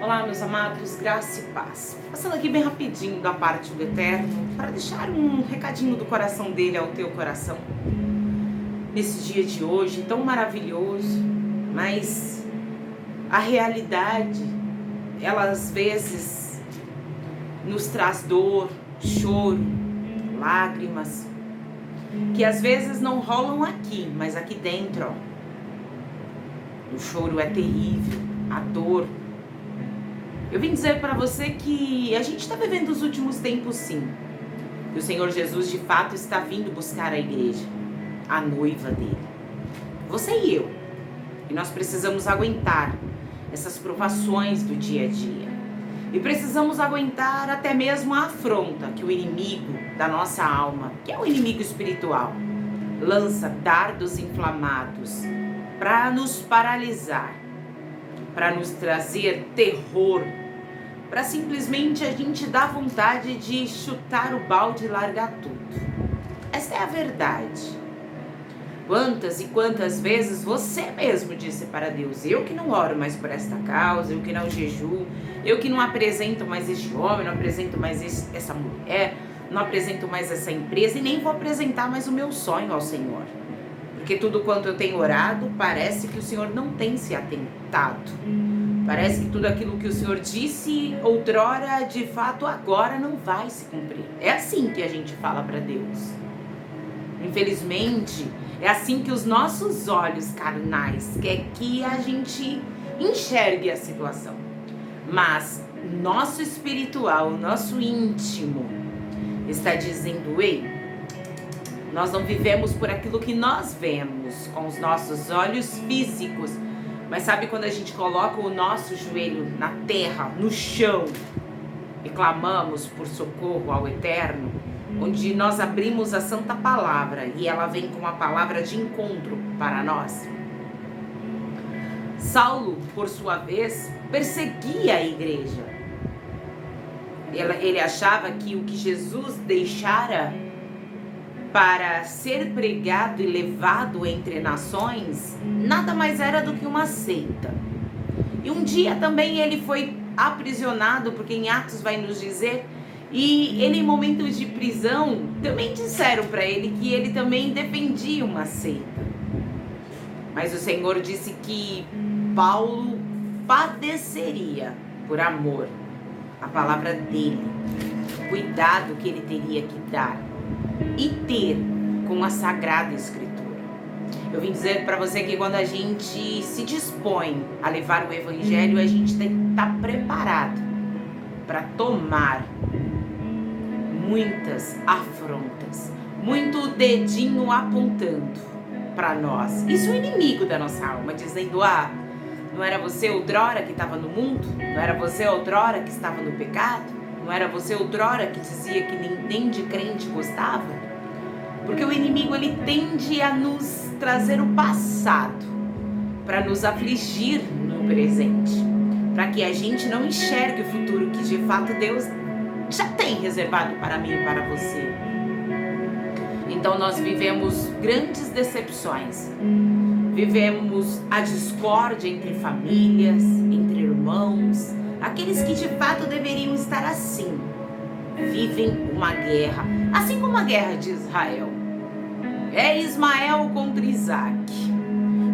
Olá, meus amados, graça e paz. Passando aqui bem rapidinho da parte do Eterno para deixar um recadinho do coração dele ao teu coração. Nesse dia de hoje tão maravilhoso, mas a realidade, ela às vezes nos traz dor, choro, lágrimas, que às vezes não rolam aqui, mas aqui dentro, ó, o choro é terrível, a dor. Eu vim dizer para você que a gente está vivendo os últimos tempos, sim. Que o Senhor Jesus de fato está vindo buscar a igreja, a noiva dele. Você e eu. E nós precisamos aguentar essas provações do dia a dia. E precisamos aguentar até mesmo a afronta que o inimigo da nossa alma, que é o inimigo espiritual, lança dardos inflamados para nos paralisar, para nos trazer terror, para simplesmente a gente dar vontade de chutar o balde e largar tudo. Essa é a verdade. Quantas e quantas vezes você mesmo disse para Deus: eu que não oro mais por esta causa, eu que não jejuo, eu que não apresento mais este homem, não apresento mais essa mulher, não apresento mais essa empresa e nem vou apresentar mais o meu sonho ao Senhor. Porque tudo quanto eu tenho orado, parece que o Senhor não tem se atentado. Parece que tudo aquilo que o Senhor disse outrora, de fato, agora não vai se cumprir. É assim que a gente fala para Deus. Infelizmente, é assim que os nossos olhos carnais quer que a gente enxergue a situação. Mas nosso espiritual, nosso íntimo, está dizendo: ei, nós não vivemos por aquilo que nós vemos com os nossos olhos físicos. Mas sabe quando a gente coloca o nosso joelho na terra, no chão, e clamamos por socorro ao Eterno, onde nós abrimos a Santa Palavra e ela vem com uma palavra de encontro para nós? Saulo, por sua vez, perseguia a igreja. Ele achava que o que Jesus deixara para ser pregado e levado entre nações, nada mais era do que uma seita. E um dia também ele foi aprisionado, porque em Atos vai nos dizer, e ele em momentos de prisão, também disseram para ele que ele também defendia uma seita. Mas o Senhor disse que Paulo padeceria por amor à palavra dele, o cuidado que ele teria que dar e ter com a Sagrada Escritura. Eu vim dizer para você que quando a gente se dispõe a levar o Evangelho, a gente tem que estar preparado para tomar muitas afrontas, muito dedinho apontando para nós. Isso é o inimigo da nossa alma, dizendo: não era você outrora que estava no mundo? Não era você outrora que estava no pecado? Não era você outrora que dizia que nem de crente gostava? Porque o inimigo, ele tende a nos trazer o passado para nos afligir no presente, para que a gente não enxergue o futuro que de fato Deus já tem reservado para mim e para você. Então nós vivemos grandes decepções, vivemos a discórdia entre famílias, entre irmãos. Aqueles que de fato deveriam estar assim, vivem uma guerra, assim como a guerra de Israel. É Ismael contra Isaac.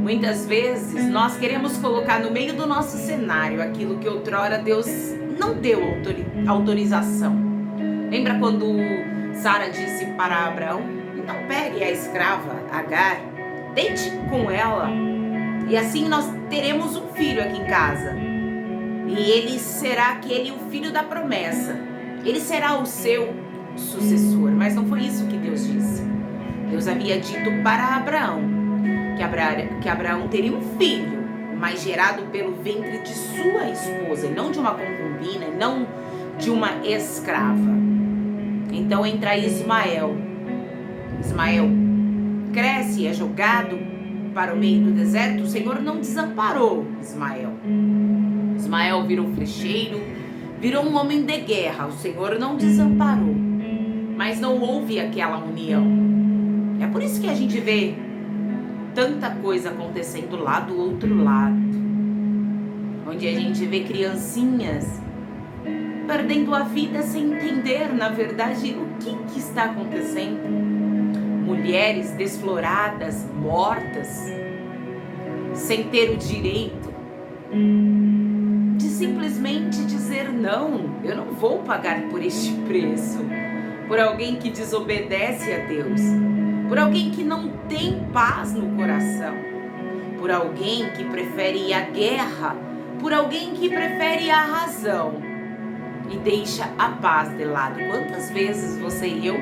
Muitas vezes nós queremos colocar no meio do nosso cenário aquilo que outrora Deus não deu autorização. Lembra quando Sara disse para Abraão: então pegue a escrava Agar, deite com ela, e assim nós teremos um filho aqui em casa. E ele será o filho da promessa. Ele será o seu sucessor. Mas não foi isso que Deus disse. Deus havia dito para Abraão que Abraão teria um filho, mas gerado pelo ventre de sua esposa, e não de uma concubina, e não de uma escrava. Então entra Ismael. Ismael cresce e é jogado para o meio do deserto. O Senhor não desamparou Ismael. Ismael virou flecheiro, virou um homem de guerra. O Senhor não desamparou, mas não houve aquela união. É por isso que a gente vê tanta coisa acontecendo lá do outro lado. onde a gente vê criancinhas perdendo a vida sem entender, na verdade, o que está acontecendo. Mulheres desfloradas, mortas, sem ter o direito de simplesmente dizer não, eu não vou pagar por este preço, por alguém que desobedece a Deus, por alguém que não tem paz no coração, por alguém que prefere a guerra, por alguém que prefere a razão e deixa a paz de lado. Quantas vezes você e eu,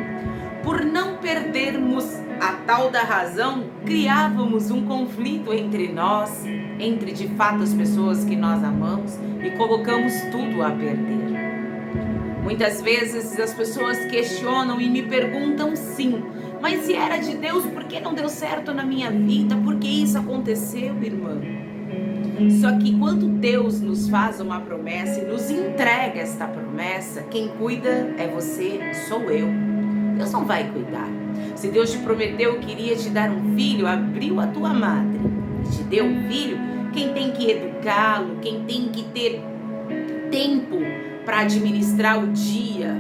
por não perdermos a tal da razão, criávamos um conflito entre nós, entre de fato as pessoas que nós amamos, e colocamos tudo a perder. Muitas vezes as pessoas questionam e me perguntam sim, mas se era de Deus, por que não deu certo na minha vida? Por que isso aconteceu, irmã? Só que quando Deus nos faz uma promessa e nos entrega esta promessa, quem cuida é você, sou eu. Deus não vai cuidar. Se Deus te prometeu que iria te dar um filho, abriu a tua madre e te deu um filho, quem tem que educá-lo, quem tem que ter tempo para administrar o dia,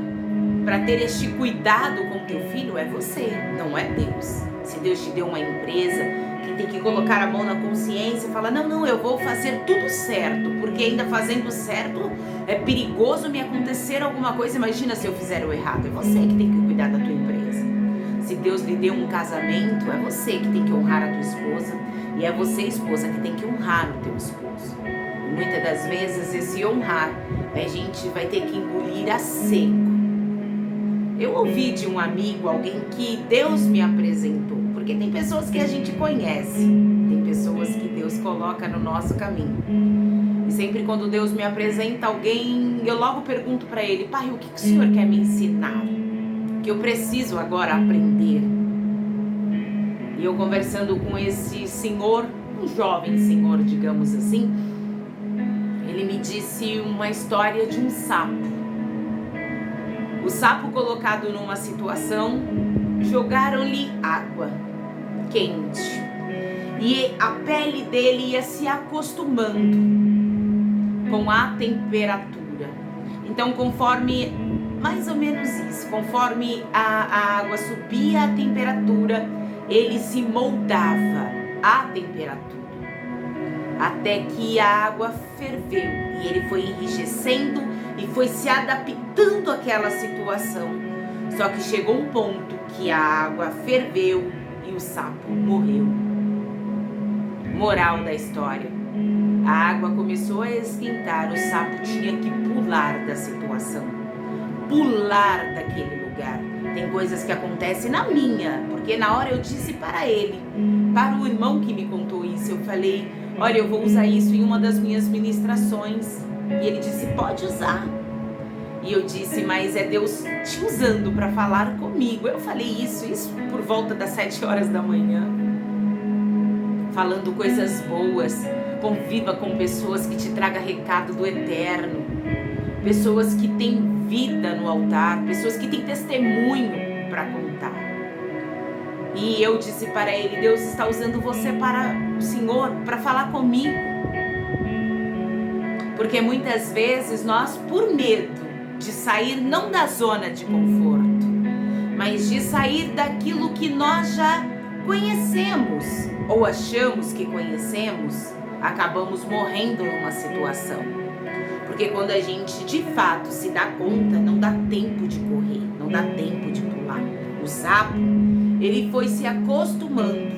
para ter este cuidado com teu filho é você, não é Deus. Se Deus te deu uma empresa, quem tem que colocar a mão na consciência e falar, não, eu vou fazer tudo certo, porque ainda fazendo certo é perigoso me acontecer alguma coisa, imagina se eu fizer o errado. É você que tem que cuidar da tua empresa. Se Deus lhe deu um casamento, é você que tem que honrar a tua esposa, e é você, esposa, que tem que honrar o teu esposo. E muitas das vezes esse honrar, a gente vai ter que engolir a seco. Eu ouvi de um amigo, alguém que Deus me apresentou, porque tem pessoas que a gente conhece, tem pessoas que Deus coloca no nosso caminho. E sempre quando Deus me apresenta alguém, eu logo pergunto para ele, pai, o que o Senhor quer me ensinar? Que eu preciso agora aprender. E eu conversando com esse senhor, um jovem senhor, digamos assim, ele me disse uma história de um sapo. O sapo, colocado numa situação, jogaram-lhe água quente e a pele dele ia se acostumando com a temperatura. Então, conforme, mais ou menos isso, conforme a água subia a temperatura, ele se moldava à temperatura, até que a água ferveu e ele foi enrijecendo e foi se adaptando àquela situação. Só que chegou um ponto que a água ferveu e o sapo morreu. Moral da história: a água começou a esquentar, o sapo tinha que pular da situação, pular daquele lugar. Tem coisas que acontecem na minha, porque na hora eu disse para ele, para o irmão que me contou isso, eu falei, olha, eu vou usar isso em uma das minhas ministrações. E ele disse, pode usar. E eu disse, mas é Deus te usando para falar comigo. Eu falei isso por volta das 7 horas da manhã. Falando coisas boas. Conviva com pessoas que te tragam recado do eterno. Pessoas que têm vida no altar. Pessoas que têm testemunho para contar. E eu disse para ele, Deus está usando você para o Senhor, para falar comigo. Porque muitas vezes nós, por medo de sair não da zona de conforto, mas de sair daquilo que nós já conhecemos ou achamos que conhecemos, acabamos morrendo numa situação. Porque quando a gente de fato se dá conta, não dá tempo de correr, não dá tempo de pular. O sapo, ele foi se acostumando,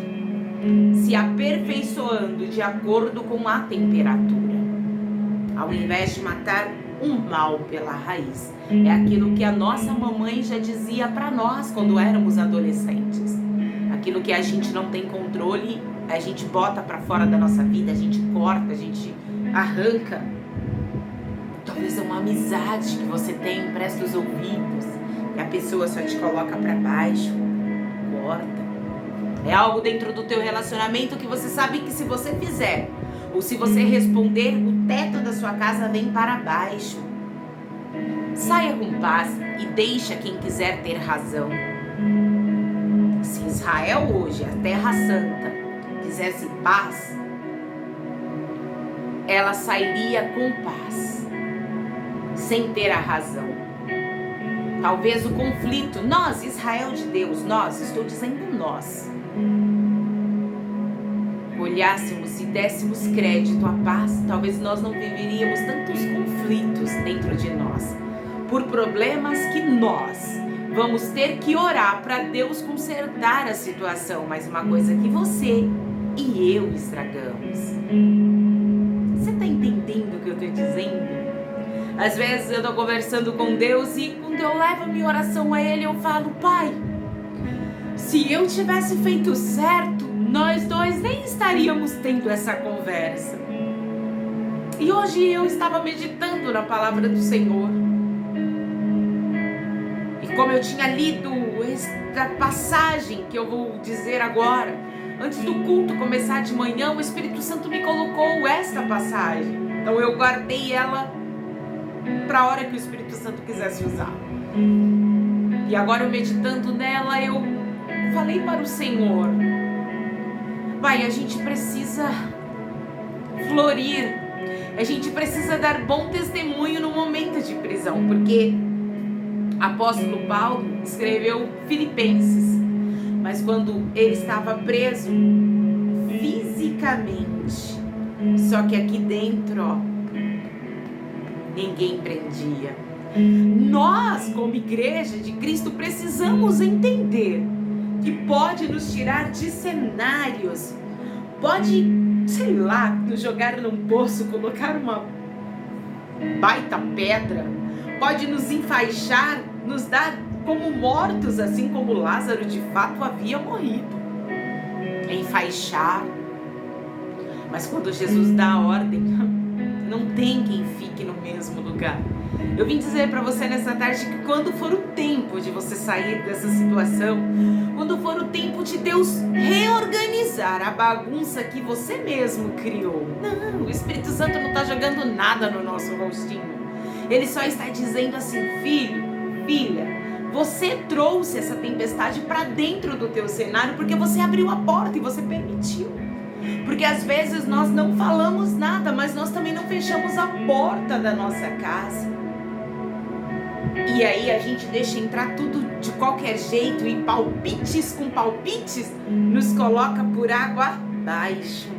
se aperfeiçoando de acordo com a temperatura. Ao invés de matar um mal pela raiz. É aquilo que a nossa mamãe já dizia para nós quando éramos adolescentes. Aquilo que a gente não tem controle, a gente bota para fora da nossa vida, a gente corta, a gente arranca. Talvez é uma amizade que você tem, empresta os ouvidos e a pessoa só te coloca para baixo, corta. É algo dentro do teu relacionamento que você sabe que se você fizer ou se você responder, o teto da sua casa vem para baixo. Saia com paz e deixa quem quiser ter razão. Se Israel hoje, a Terra Santa, quisesse paz, ela sairia com paz, sem ter a razão. Talvez o conflito, nós, Israel de Deus, nós, estou dizendo nós, olhássemos e dessemos crédito à paz, talvez nós não viveríamos tantos conflitos dentro de nós, por problemas que nós vamos ter que orar para Deus consertar a situação, mas uma coisa que você e eu estragamos. Você está entendendo o que eu estou dizendo? Às vezes eu estou conversando com Deus e quando eu levo a minha oração a Ele, eu falo: Pai, se eu tivesse feito certo, nós dois nem estaríamos tendo essa conversa. E hoje eu estava meditando na palavra do Senhor. E como eu tinha lido esta passagem que eu vou dizer agora, antes do culto começar de manhã, o Espírito Santo me colocou esta passagem. Então eu guardei ela para a hora que o Espírito Santo quisesse usar. E agora eu meditando nela, eu falei para o Senhor: Pai, a gente precisa florir, a gente precisa dar bom testemunho no momento de prisão, porque apóstolo Paulo escreveu Filipenses, mas quando ele estava preso fisicamente, só que aqui dentro, ó, ninguém prendia. Nós, como igreja de Cristo, precisamos entender que pode nos tirar de cenários, pode, sei lá, nos jogar num poço, colocar uma baita pedra, pode nos enfaixar, nos dar como mortos, assim como Lázaro de fato havia morrido, enfaixar. Mas quando Jesus dá a ordem, não tem quem fique no mesmo lugar. Eu vim dizer para você nessa tarde que quando for o tempo de você sair dessa situação, quando for o tempo de Deus reorganizar a bagunça que você mesmo criou, não, o Espírito Santo não está jogando nada no nosso rostinho. Ele só está dizendo assim: filho, filha, você trouxe essa tempestade para dentro do teu cenário porque você abriu a porta e você permitiu. Porque às vezes nós não falamos nada, mas nós também não fechamos a porta da nossa casa. E aí a gente deixa entrar tudo de qualquer jeito e palpites com palpites nos coloca por água abaixo.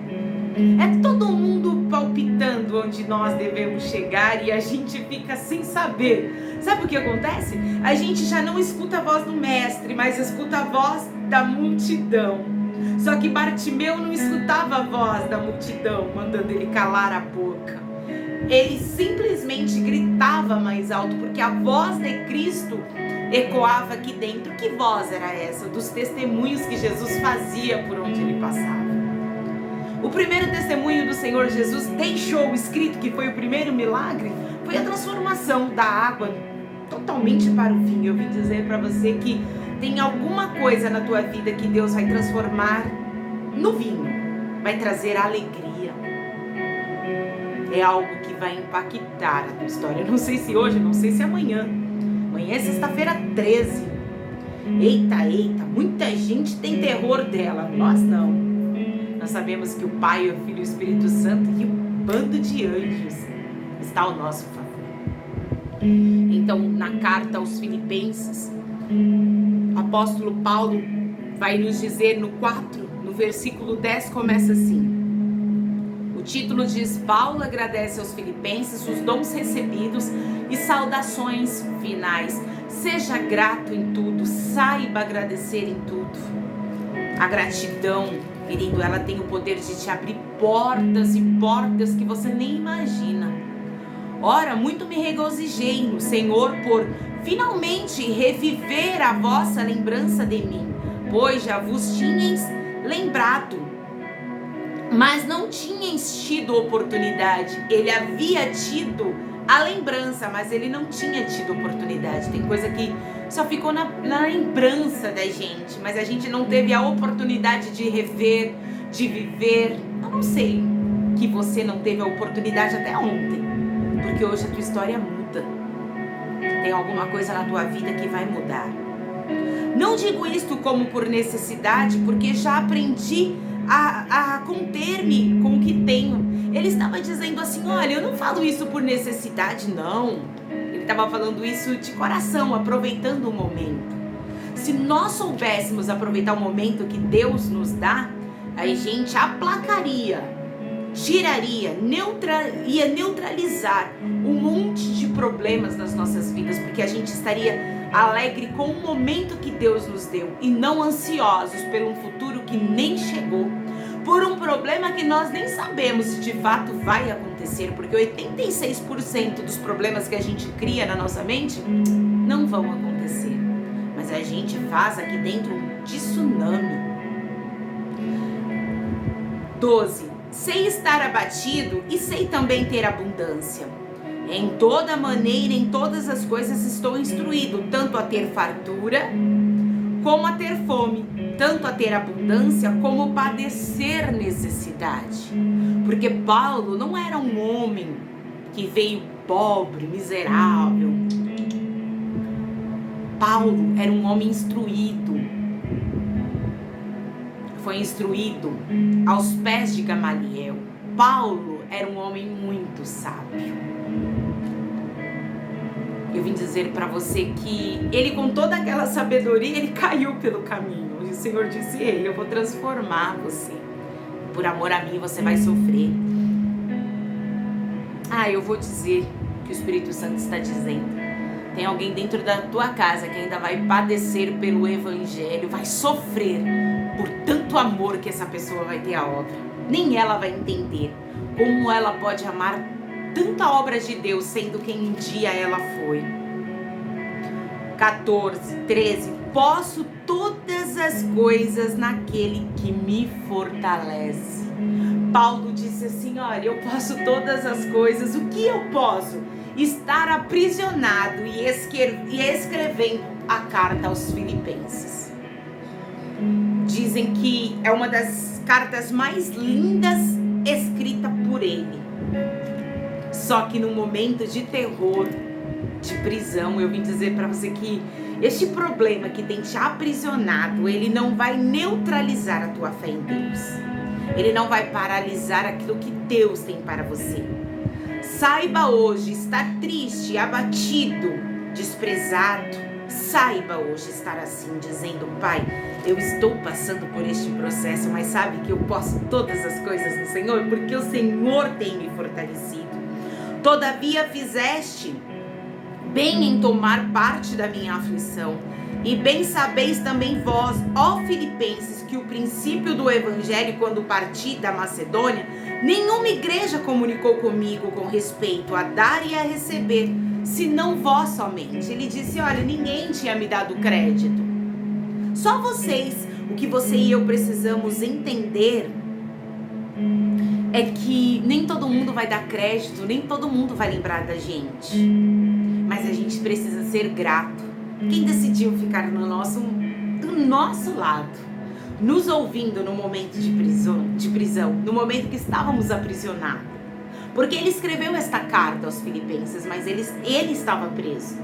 É todo mundo palpitando onde nós devemos chegar e a gente fica sem saber. Sabe o que acontece? A gente já não escuta a voz do mestre, mas escuta a voz da multidão. Só que Bartimeu não escutava a voz da multidão mandando ele calar a boca. Ele simplesmente gritava mais alto, porque a voz de Cristo ecoava aqui dentro. Que voz era essa? Dos testemunhos que Jesus fazia por onde ele passava. O primeiro testemunho do Senhor Jesus deixou escrito, que foi o primeiro milagre, foi a transformação da água totalmente para o vinho. Eu vim dizer para você que tem alguma coisa na tua vida que Deus vai transformar no vinho, vai trazer alegria. É algo que vai impactar a tua história. Não sei se hoje, não sei se amanhã. Amanhã é sexta-feira 13. Eita, muita gente tem terror dela. Nós não. Nós sabemos que o Pai, o Filho e o Espírito Santo e um bando de anjos está ao nosso favor. Então, na carta aos Filipenses, o apóstolo Paulo vai nos dizer no 4, no versículo 10, começa assim. O título diz: Paulo agradece aos filipenses os dons recebidos e saudações finais. Seja grato em tudo, saiba agradecer em tudo. A gratidão, querido, ela tem o poder de te abrir portas e portas que você nem imagina. Ora, muito me regozijei no Senhor por finalmente reviver a vossa lembrança de mim, pois já vos tinhais lembrado, mas não tinhas tido oportunidade. Ele havia tido a lembrança, mas ele não tinha tido oportunidade. Tem coisa que só ficou na lembrança da gente, mas a gente não teve a oportunidade de rever, de viver. Eu não sei que você não teve a oportunidade até ontem, porque hoje a tua história muda. Tem alguma coisa na tua vida que vai mudar. Não digo isto como por necessidade, porque já aprendi a conter-me com o que tenho Ele estava dizendo assim, olha, eu não falo isso por necessidade, não. Ele estava falando isso de coração, aproveitando o momento. Se nós soubéssemos aproveitar o momento que Deus nos dá, a gente aplacaria, tiraria, ia neutralizar um monte de problemas nas nossas vidas, porque a gente estaria alegre com o momento que Deus nos deu e não ansiosos pelo futuro que nem chegou, por um problema que nós nem sabemos se de fato vai acontecer, porque 86% dos problemas que a gente cria na nossa mente não vão acontecer, mas a gente faz aqui dentro um tsunami. 12. Sei estar abatido e sei também ter abundância. Em toda maneira, em todas as coisas estou instruído, tanto a ter fartura, como a ter fome, tanto a ter abundância, como padecer necessidade. Porque Paulo não era um homem que veio pobre, miserável. Paulo era um homem instruído. Foi instruído aos pés de Gamaliel. Paulo era um homem muito sábio. Eu vim dizer para você que ele, com toda aquela sabedoria, ele caiu pelo caminho. E o Senhor disse, ei, eu vou transformar você. Por amor a mim, você vai sofrer. Eu vou dizer o que o Espírito Santo está dizendo. Tem alguém dentro da tua casa que ainda vai padecer pelo Evangelho, vai sofrer por tanto amor que essa pessoa vai ter a obra. Nem ela vai entender como ela pode amar tanta obra de Deus, sendo quem um dia ela foi. 14, 13. Posso todas as coisas naquele que me fortalece. Paulo disse assim, olha, eu posso todas as coisas. O que eu posso? Estar aprisionado e escrevendo a carta aos Filipenses. Dizem que é uma das cartas mais lindas escrita por ele. Só que no momento de terror, de prisão, eu vim dizer para você que este problema que tem te aprisionado, ele não vai neutralizar a tua fé em Deus. Ele não vai paralisar aquilo que Deus tem para você. Saiba hoje estar triste, abatido, desprezado. Saiba hoje estar assim, dizendo, Pai, eu estou passando por este processo, mas sabe que eu posso todas as coisas no Senhor, porque o Senhor tem me fortalecido. Todavia fizeste bem em tomar parte da minha aflição, e bem sabeis também vós, ó Filipenses, que o princípio do Evangelho, quando parti da Macedônia, nenhuma igreja comunicou comigo com respeito a dar e a receber, senão vós somente. Ele disse, olha, ninguém tinha me dado crédito. Só vocês. O que você e eu precisamos entender é que nem todo mundo vai dar crédito, nem todo mundo vai lembrar da gente. Mas a gente precisa ser grato. Quem decidiu ficar do nosso lado, nos ouvindo no momento de prisão, no momento que estávamos aprisionados. Porque ele escreveu esta carta aos Filipenses, mas ele estava preso.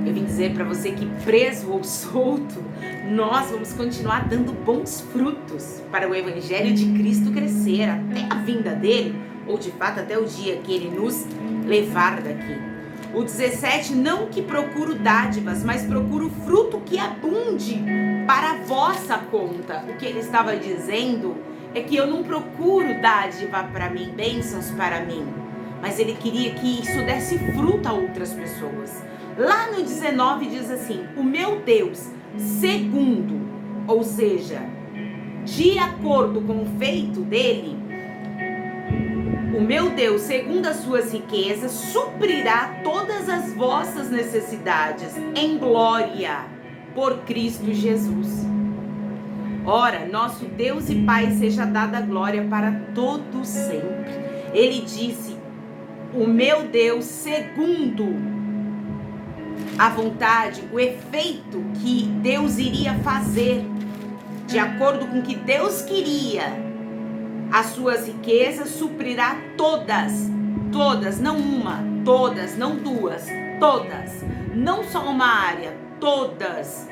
Eu vim dizer para você que preso ou solto, nós vamos continuar dando bons frutos para o Evangelho de Cristo crescer até a vinda dele, ou de fato até o dia que ele nos levar daqui. O 17, não que procuro dádivas, mas procuro fruto que abunde para a vossa conta. O que ele estava dizendo é que eu não procuro dádiva para mim, bênçãos para mim, mas ele queria que isso desse fruto a outras pessoas. Lá no 19 diz assim, o meu Deus, segundo, ou seja, de acordo com o feito dele, o meu Deus, segundo as suas riquezas, suprirá todas as vossas necessidades em glória por Cristo Jesus. Ora, nosso Deus e Pai seja dada a glória para todo sempre. Ele disse, o meu Deus, segundo a vontade, o efeito que Deus iria fazer, de acordo com o que Deus queria, as suas riquezas suprirá todas, não uma, todas, não duas, todas, não só uma área, todas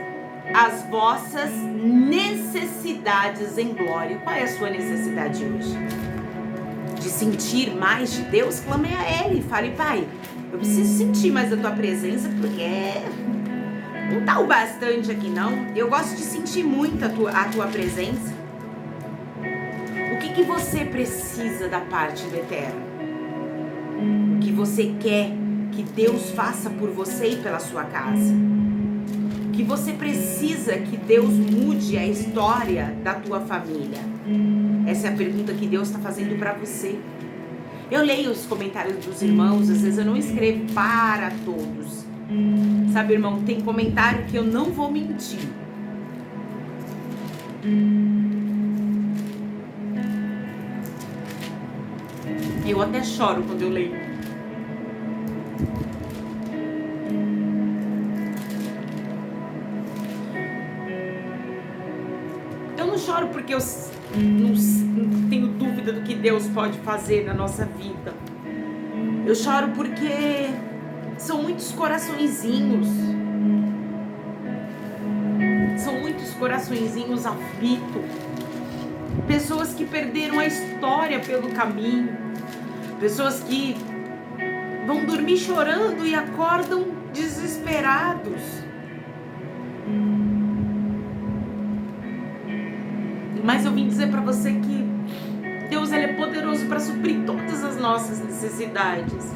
as vossas necessidades em glória. Qual é a sua necessidade hoje? de sentir mais de Deus, clame a Ele. Fale: Pai, eu preciso sentir mais a Tua presença, porque não tá o bastante aqui não. Eu gosto de sentir muito a tua presença. O que você precisa da parte do Eterno? O que você quer que Deus faça por você e pela sua casa? O que você precisa que Deus mude a história da tua família? Essa é a pergunta que Deus está fazendo para você. Eu leio os comentários dos irmãos, às vezes eu não escrevo para todos. Sabe, irmão, tem comentário que eu não vou mentir. Eu até choro quando eu leio. Eu não choro porque eu não tenho dúvida do que Deus pode fazer na nossa vida. Eu choro porque são muitos coraçõezinhos. São muitos coraçõezinhos aflitos. Pessoas que perderam a história pelo caminho. Pessoas que vão dormir chorando e acordam desesperados. Mas eu vim dizer para você que Deus, ele é poderoso para suprir todas as nossas necessidades.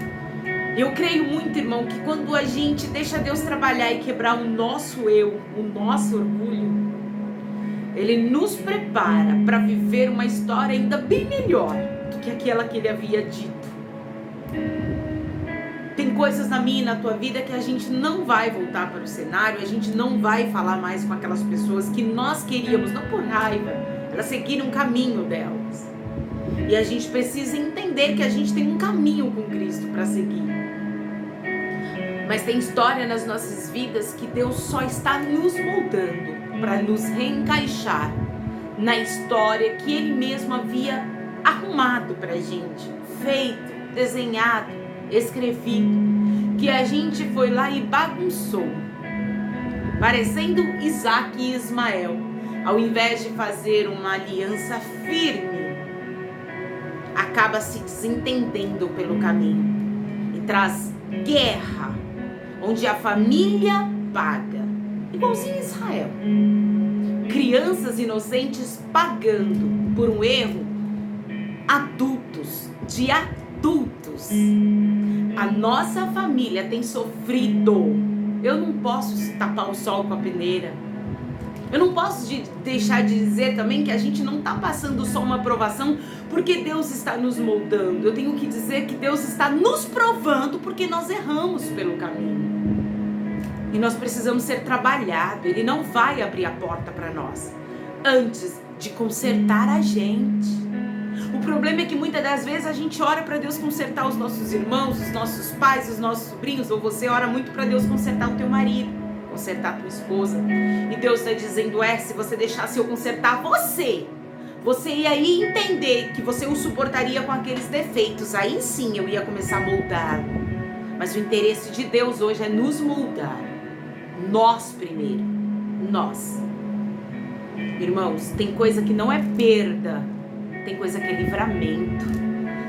Eu creio muito, irmão, que quando a gente deixa Deus trabalhar e quebrar o nosso eu, o nosso orgulho, Ele nos prepara para viver uma história ainda bem melhor do que aquela que Ele havia dito. Tem coisas na minha e na tua vida que a gente não vai voltar para o cenário, a gente não vai falar mais com aquelas pessoas que nós queríamos, não por raiva, elas seguiram um caminho delas. E a gente precisa entender que a gente tem um caminho com Cristo para seguir. Mas tem história nas nossas vidas que Deus só está nos moldando para nos reencaixar na história que Ele mesmo havia arrumado para a gente, feito, desenhado, escrevido, que a gente foi lá e bagunçou, parecendo Isaac e Ismael. Ao invés de fazer uma aliança firme, acaba se desentendendo pelo caminho e traz guerra, onde a família paga, igualzinho Israel. Crianças inocentes pagando por um erro, adultos, de adultos. A nossa família tem sofrido. Eu não posso tapar o sol com a peneira. Eu não posso deixar de dizer também que a gente não está passando só uma provação porque Deus está nos moldando. Eu tenho que dizer que Deus está nos provando porque nós erramos pelo caminho. E nós precisamos ser trabalhados. Ele não vai abrir a porta para nós antes de consertar a gente. O problema é que muitas das vezes a gente ora para Deus consertar os nossos irmãos, os nossos pais, os nossos sobrinhos, ou você ora muito para Deus consertar o teu marido, consertar a tua esposa. E Deus está dizendo, se você deixasse eu consertar você ia aí entender que você o suportaria com aqueles defeitos. Aí sim eu ia começar a moldá-lo. Mas o interesse de Deus hoje é nos moldar. Nós primeiro. Nós. Irmãos, tem coisa que não é perda. Tem coisa que é livramento.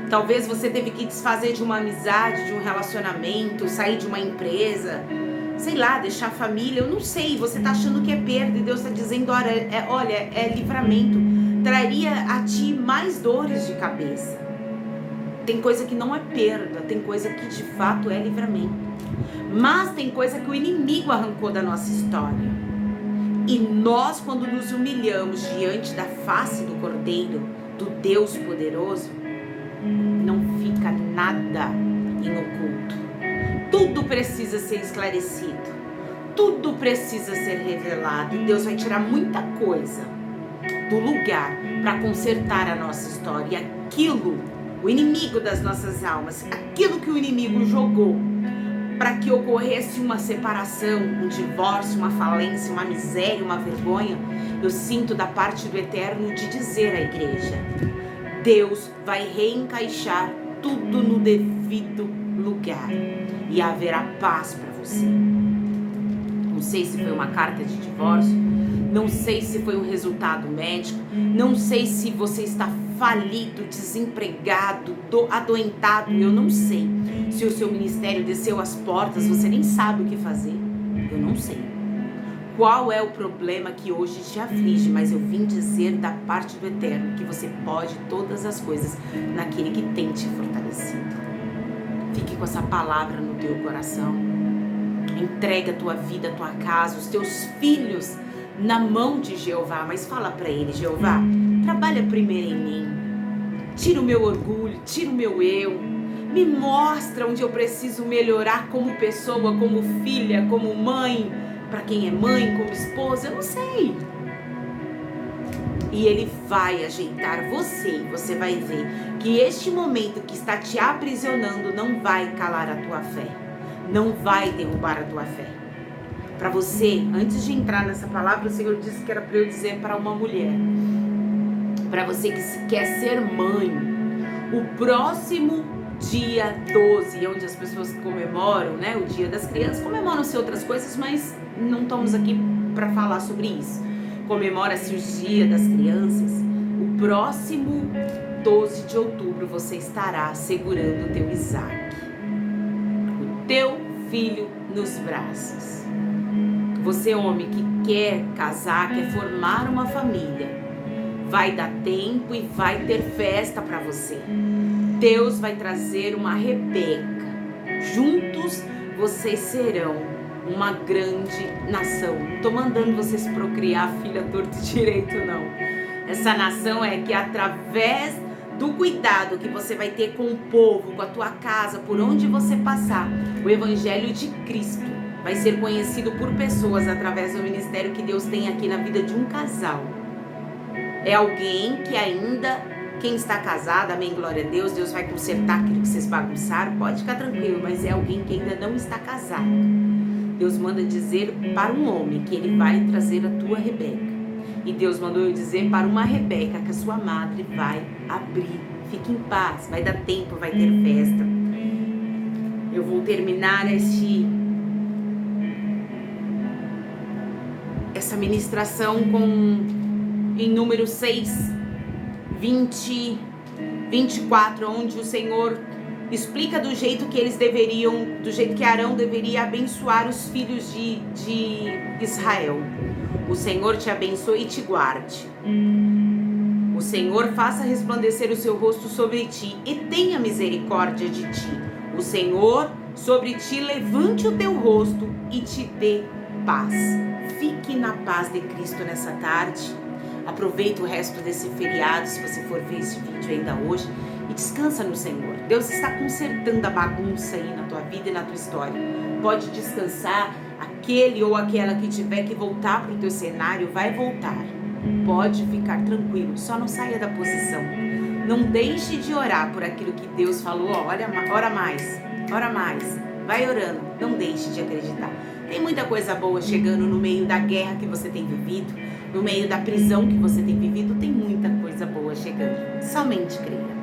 Talvez você teve que desfazer de uma amizade, de um relacionamento, sair de uma empresa, sei lá, deixar a família, eu não sei. Você tá achando que é perda e Deus tá dizendo, olha, é livramento. Traria a ti mais dores de cabeça. Tem coisa que não é perda, tem coisa que de fato é livramento. Mas tem coisa que o inimigo arrancou da nossa história. E nós, quando nos humilhamos diante da face do Cordeiro, do Deus poderoso, não fica nada em oculto. Tudo precisa ser esclarecido. Tudo precisa ser revelado. E Deus vai tirar muita coisa do lugar para consertar a nossa história. E aquilo, o inimigo das nossas almas, aquilo que o inimigo jogou para que ocorresse uma separação, um divórcio, uma falência, uma miséria, uma vergonha, eu sinto da parte do Eterno de dizer à igreja, Deus vai reencaixar tudo no devido lugar e haverá paz para você. Não sei se foi uma carta de divórcio, não sei se foi um resultado médico, não sei se você está falido, desempregado, adoentado, eu não sei. Se o seu ministério desceu as portas, você nem sabe o que fazer. Eu não sei. Qual é o problema que hoje te aflige? Mas eu vim dizer da parte do Eterno que você pode todas as coisas naquele que tem te fortalecido. Fique com essa palavra no teu coração. Entrega a tua vida, a tua casa, os teus filhos na mão de Jeová. Mas fala para ele: Jeová, trabalha primeiro em mim. Tira o meu orgulho, tira o meu eu. Me mostra onde eu preciso melhorar como pessoa, como filha, como mãe. Para quem é mãe, como esposa, eu não sei. E ele vai ajeitar você. Você vai ver que este momento que está te aprisionando não vai calar a tua fé. Não vai derrubar a tua fé. Para você, antes de entrar nessa palavra, o Senhor disse que era para eu dizer para uma mulher. Para você que quer ser mãe, o próximo dia 12, onde as pessoas comemoram, né, o Dia das Crianças, comemoram-se outras coisas, mas não estamos aqui para falar sobre isso. Comemora-se o Dia das Crianças. O próximo 12 de outubro você estará segurando o teu Isaac, o teu filho nos braços. Você, homem que quer casar, quer formar uma família, vai dar tempo e vai ter festa para você. Deus vai trazer uma Rebeca. Juntos vocês serão uma grande nação. Não tô mandando vocês procriar filha torto e direito, não. Essa nação é que através do cuidado que você vai ter com o povo, com a tua casa, por onde você passar, o Evangelho de Cristo vai ser conhecido por pessoas através do ministério que Deus tem aqui na vida de um casal. É alguém que ainda, quem está casado, amém, glória a Deus, Deus vai consertar aquilo que vocês bagunçaram, pode ficar tranquilo, mas é alguém que ainda não está casado. Deus manda dizer para um homem que ele vai trazer a tua Rebeca. E Deus mandou eu dizer para uma Rebeca que a sua madre vai abrir. Fique em paz, vai dar tempo, vai ter festa. Eu vou terminar essa ministração em número 6, 24, onde o Senhor explica do jeito que eles deveriam, do jeito que Arão deveria abençoar os filhos de Israel. O Senhor te abençoe e te guarde. O Senhor faça resplandecer o seu rosto sobre ti e tenha misericórdia de ti. O Senhor sobre ti levante o teu rosto e te dê paz. Fique na paz de Cristo nessa tarde. Aproveita o resto desse feriado, se você for ver esse vídeo ainda hoje, e descansa no Senhor. Deus está consertando a bagunça aí na tua vida e na tua história. Pode descansar. Aquele ou aquela que tiver que voltar para o teu cenário, vai voltar. Pode ficar tranquilo, só não saia da posição. Não deixe de orar por aquilo que Deus falou. Ora mais, vai orando. Não deixe de acreditar. Tem muita coisa boa chegando no meio da guerra que você tem vivido, no meio da prisão que você tem vivido. Tem muita coisa boa chegando. Somente creia.